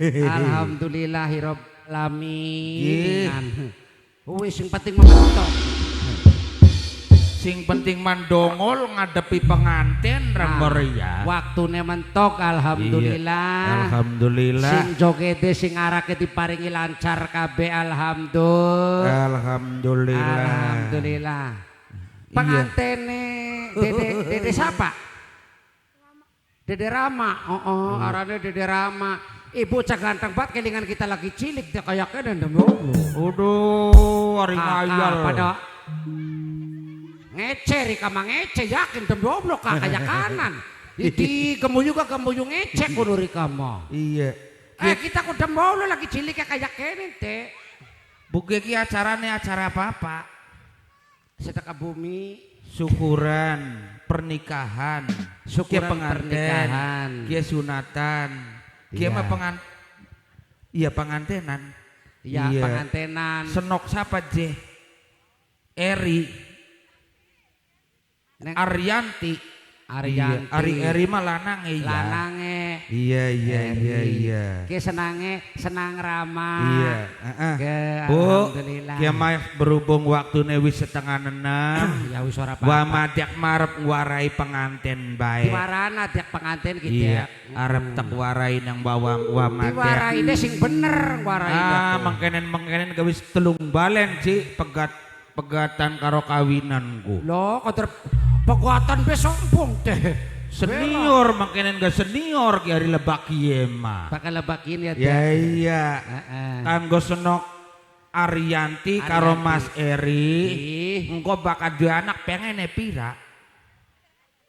Alhamdulillahirabbil alamin. Wis sing penting mentok. Sing penting mandongol ngadepi pengantin Ramboria. Waktune mentok alhamdulillah. Alhamdulillah. Sing jogede sing arake diparingi lancar kabeh alhamdulillah. Alhamdulillah. Alhamdulillah. Pengantene Dede siapa? Dede Rama. Arane Dede Rama. Ibu cak ganteng banget kelingan kita lagi cilik dia kayak kene ndem. Aduh, ari ngayal. Pada ngece rika mangece yakin ndem goblok kayak kanan. Iki gemuyu juga gemuyu ngecek kudu rika mah. Iya. Kita kudu mulu lagi cilik kayak kene teh. Buki ki acarane acara apa? Sedekah bumi, syukuran, pernikahan, syukuran pernikahan, kia sunatan, kia mah pengantenan. Iya, pengantenan. Senok siapa je? Eri, Arianti, Eri mah lanang ya. Lanange. Iya. Kia senang Rama. Iya. Bu, kia mah berhubung waktune wis setengah 6. Ya wis ora apa-apa. Wa madyak marep ngwarai penganten bae. Diwarana tiak penganten gitu iya, ya. Arep tak warai nang bawang wa madyak. Diwaraine sing bener waraine. Mangkenen gawis telung balen sih pegatan karo kawinanku. Loh, kotor pegatan besok sombong teh. Senior mangkenen gak senior ki hari lebak ieu mah. Bakal lebakin ya teh. Ya iya. Kanggo senok Arianti karo Mas Eri. Engko bakal duwe anak pengene pira?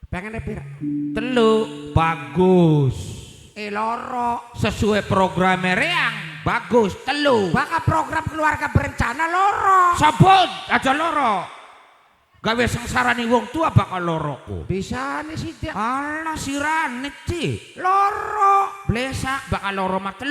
Pengene pira? 3. Bagus. Loro. Sesuai program reang. Bagus 3. Bakal program keluarga berencana loro. Sabut aja loro. Gawe sengsarani wong tua bakal loroku. Bisa nih sih dia. Alah sirane ci. Loro. Blesak bakal loro mah 3.